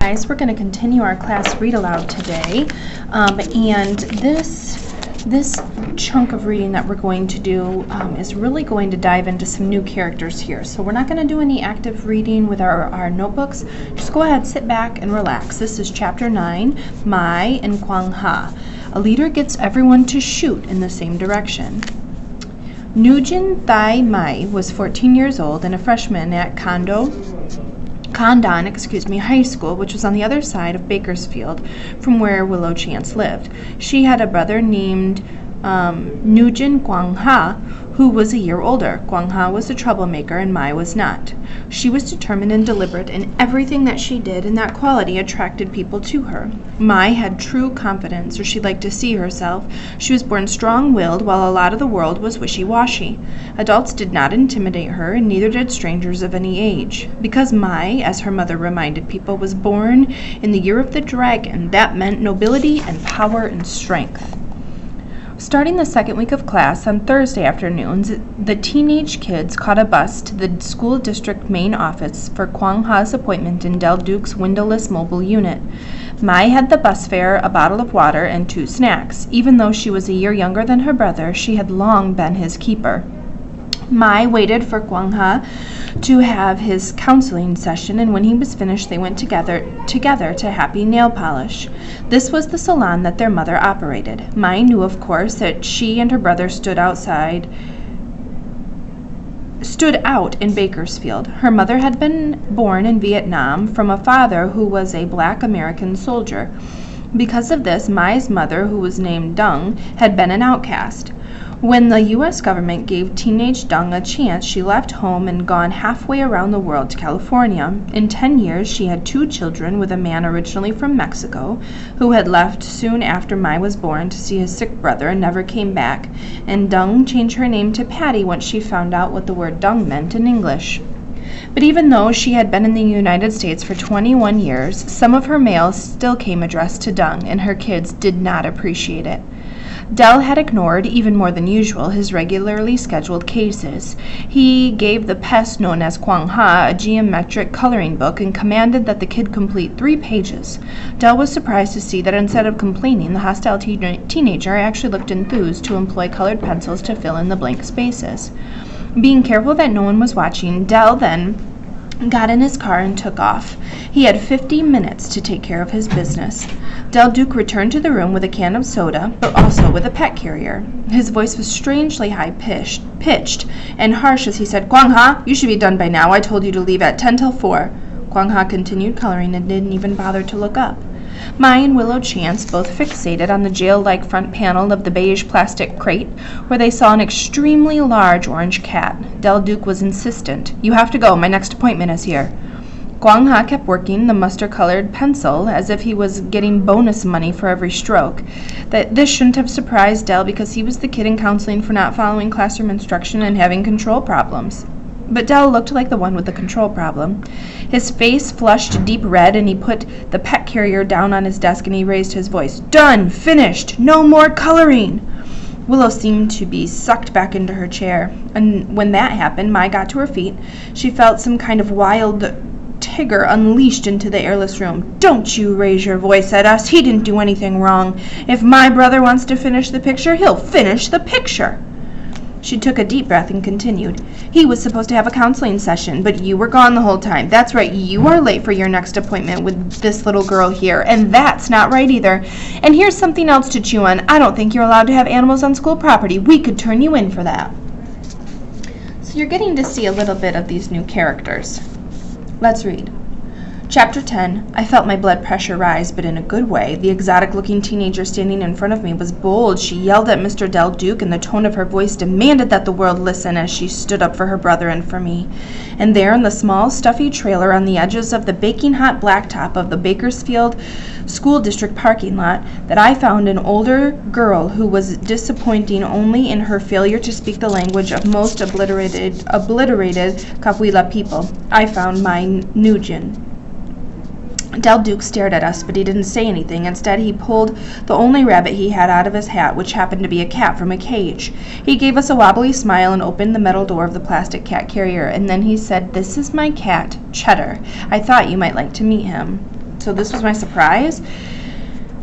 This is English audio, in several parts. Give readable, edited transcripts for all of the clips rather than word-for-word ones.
Guys, we're going to continue our class read aloud today, and this chunk of reading that we're going to do is really going to dive into some new characters here. So we're not going to do any active reading with our notebooks. Just go ahead, sit back, and relax. This is Chapter 9, Mai and Kwang Ha. A leader gets everyone to shoot in the same direction. Nugent Thai Mai was 14 years old and a freshman at Condon High School, which was on the other side of Bakersfield from where Willow Chance lived. She had a brother named Nugent Kwang Ha, who was a year older. Kwang Ha was a troublemaker and Mai was not. She was determined and deliberate in everything that she did, and that quality attracted people to her. Mai had true confidence, or she liked to see herself. She was born strong-willed, while a lot of the world was wishy-washy. Adults did not intimidate her, and neither did strangers of any age. Because Mai, as her mother reminded people, was born in the year of the dragon, that meant nobility and power and strength. Starting the second week of class on Thursday afternoons, the teenage kids caught a bus to the school district main office for Kwang Ha's appointment in Dell Duke's windowless mobile unit. Mai had the bus fare, a bottle of water, and 2 snacks. Even though she was a year younger than her brother, she had long been his keeper. Mai waited for Kwang Ha to have his counseling session, and when he was finished, they went together to Happy Nail Polish. This was the salon that their mother operated. Mai knew, of course, that she and her brother stood out in Bakersfield. Her mother had been born in Vietnam from a father who was a black American soldier. Because of this, Mai's mother, who was named Dung, had been an outcast. When the U.S. government gave teenage Dung a chance, she left home and gone halfway around the world to California. In 10 years, she had 2 children with a man originally from Mexico, who had left soon after Mai was born to see his sick brother and never came back. And Dung changed her name to Patty once she found out what the word Dung meant in English. But even though she had been in the United States for 21 years, some of her mails still came addressed to Dung, and her kids did not appreciate it. Dell had ignored, even more than usual, his regularly scheduled cases. He gave the pest known as Kwang Ha a geometric coloring book and commanded that the kid complete 3 pages. Dell was surprised to see that instead of complaining, the hostile teenager actually looked enthused to employ colored pencils to fill in the blank spaces. Being careful that no one was watching, Dell then got in his car and took off. He had 50 minutes to take care of his business. Dell Duke returned to the room with a can of soda, but also with a pet carrier. His voice was strangely high-pitched and harsh as he said, "Kwang Ha, you should be done by now. I told you to leave at 10 till 4. Kwang Ha continued coloring and didn't even bother to look up. Mai and Willow Chance both fixated on the jail-like front panel of the beige plastic crate, where they saw an extremely large orange cat. Dell Duke was insistent. "You have to go. My next appointment is here." Kwang Ha kept working the mustard-colored pencil as if he was getting bonus money for every stroke. This shouldn't have surprised Dell because he was the kid in counseling for not following classroom instruction and having control problems. But Dell looked like the one with the control problem. His face flushed deep red, and he put the pet carrier down on his desk and he raised his voice. "Done! Finished! No more coloring!" Willow seemed to be sucked back into her chair, and when that happened, Mai got to her feet. She felt some kind of wild Tigger unleashed into the airless room. "Don't you raise your voice at us. He didn't do anything wrong. If my brother wants to finish the picture, he'll finish the picture." She took a deep breath and continued. "He was supposed to have a counseling session, but you were gone the whole time. That's right, you are late for your next appointment with this little girl here, and that's not right either. And here's something else to chew on. I don't think you're allowed to have animals on school property. We could turn you in for that." So you're getting to see a little bit of these new characters. Let's read. Chapter 10. I felt my blood pressure rise, but in a good way. The exotic-looking teenager standing in front of me was bold. She yelled at Mr. Dell Duke, and the tone of her voice demanded that the world listen as she stood up for her brother and for me. And there in the small, stuffy trailer on the edges of the baking-hot blacktop of the Bakersfield School District parking lot, that I found an older girl who was disappointing only in her failure to speak the language of most obliterated Cahuilla people. I found my Nugent. Dell Duke stared at us, but he didn't say anything. Instead, he pulled the only rabbit he had out of his hat, which happened to be a cat from a cage. He gave us a wobbly smile and opened the metal door of the plastic cat carrier, and then he said, "This is my cat, Cheddar. I thought you might like to meet him." So this was my surprise.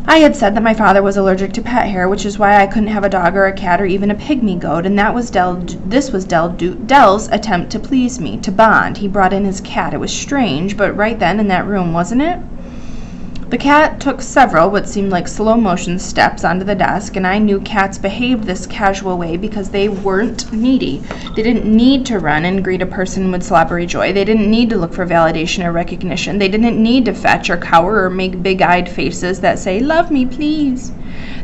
I had said that my father was allergic to pet hair, which is why I couldn't have a dog or a cat or even a pygmy goat, and this was Dell's attempt to please me, to bond. He brought in his cat. It was strange, but right then in that room, wasn't it? The cat took several what seemed like slow motion steps onto the desk, and I knew cats behaved this casual way because they weren't needy. They didn't need to run and greet a person with slobbery joy. They didn't need to look for validation or recognition. They didn't need to fetch or cower or make big-eyed faces that say, "Love me, please."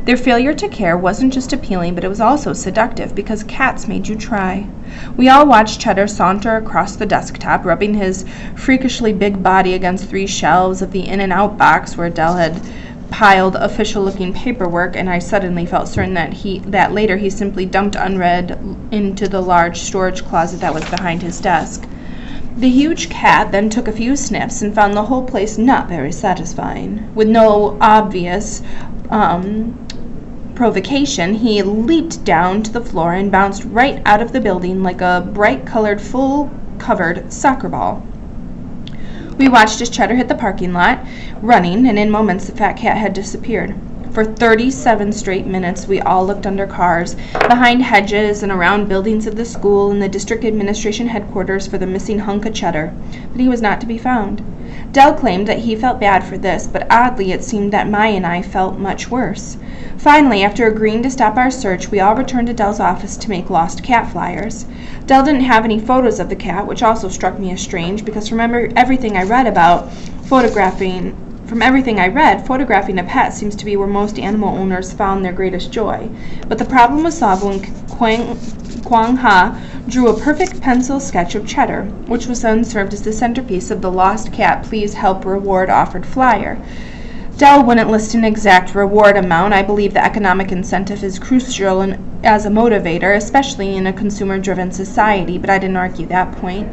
Their failure to care wasn't just appealing, but it was also seductive because cats made you try. We all watched Cheddar saunter across the desktop, rubbing his freakishly big body against 3 shelves of the in-and-out box where Dell had piled official-looking paperwork, and I suddenly felt certain that later he simply dumped unread into the large storage closet that was behind his desk. The huge cat then took a few sniffs and found the whole place not very satisfying. With no obvious provocation, he leaped down to the floor and bounced right out of the building like a bright-colored, full-covered soccer ball. We watched as Cheddar hit the parking lot, running, and in moments the fat cat had disappeared. For 37 straight minutes, we all looked under cars, behind hedges, and around buildings of the school and the district administration headquarters for the missing hunk of Cheddar, but he was not to be found. Dell claimed that he felt bad for this, but oddly it seemed that Mai and I felt much worse. Finally, after agreeing to stop our search, we all returned to Dell's office to make lost cat flyers. Dell didn't have any photos of the cat, which also struck me as strange, because from everything I read, photographing a pet seems to be where most animal owners found their greatest joy. But the problem was solved when Kwang Ha drew a perfect pencil sketch of Cheddar, which was then served as the centerpiece of the Lost Cat Please Help Reward offered flyer. Dell wouldn't list an exact reward amount. I believe the economic incentive is crucial as a motivator, especially in a consumer-driven society, but I didn't argue that point.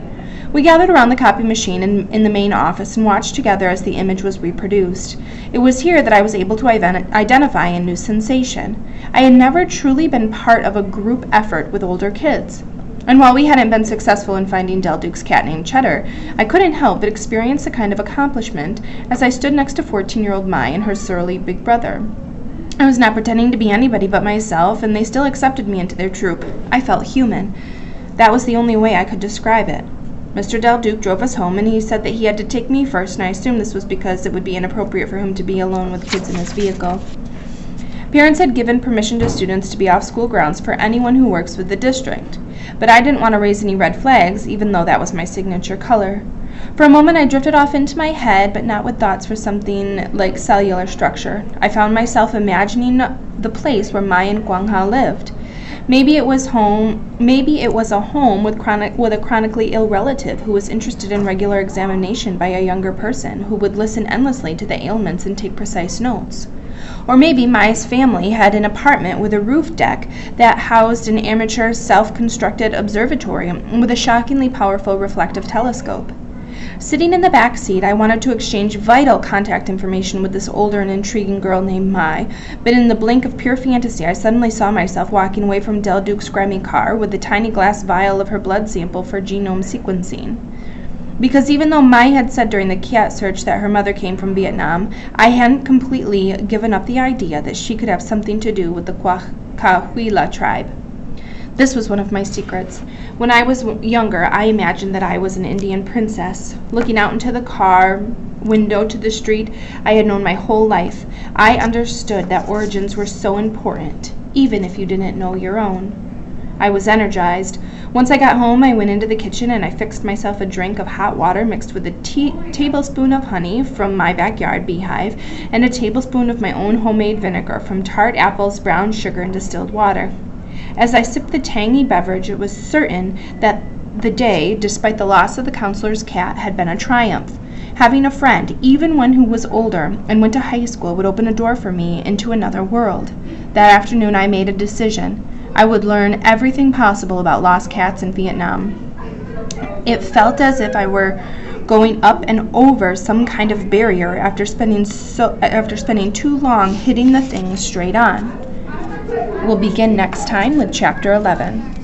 We gathered around the copy machine in the main office and watched together as the image was reproduced. It was here that I was able to identify a new sensation. I had never truly been part of a group effort with older kids. And while we hadn't been successful in finding Dell Duke's cat named Cheddar, I couldn't help but experience a kind of accomplishment as I stood next to 14-year-old Mai and her surly big brother. I was not pretending to be anybody but myself, and they still accepted me into their troop. I felt human. That was the only way I could describe it. Mr. Dell Duke drove us home, and he said that he had to take me first, and I assumed this was because it would be inappropriate for him to be alone with kids in his vehicle. Parents had given permission to students to be off school grounds for anyone who works with the district, but I didn't want to raise any red flags, even though that was my signature color. For a moment I drifted off into my head, but not with thoughts for something like cellular structure. I found myself imagining the place where Mai and Guangha lived. Maybe it was a home with a chronically ill relative who was interested in regular examination by a younger person who would listen endlessly to the ailments and take precise notes. Or maybe Mai's family had an apartment with a roof deck that housed an amateur self-constructed observatory with a shockingly powerful reflective telescope. Sitting in the back seat, I wanted to exchange vital contact information with this older and intriguing girl named Mai, but in the blink of pure fantasy, I suddenly saw myself walking away from Dell Duke's grimy car with the tiny glass vial of her blood sample for genome sequencing. Because even though Mai had said during the cat search that her mother came from Vietnam, I hadn't completely given up the idea that she could have something to do with the Cahuilla tribe. This was one of my secrets. When I was younger, I imagined that I was an Indian princess. Looking out into the car window to the street I had known my whole life, I understood that origins were so important, even if you didn't know your own. I was energized. Once I got home, I went into the kitchen and I fixed myself a drink of hot water mixed with a tablespoon of honey from my backyard beehive and a tablespoon of my own homemade vinegar from tart apples, brown sugar, and distilled water. As I sipped the tangy beverage, it was certain that the day, despite the loss of the counselor's cat, had been a triumph. Having a friend, even one who was older and went to high school, would open a door for me into another world. That afternoon I made a decision. I would learn everything possible about lost cats in Vietnam. It felt as if I were going up and over some kind of barrier after spending too long hitting the thing straight on. We'll begin next time with Chapter 11.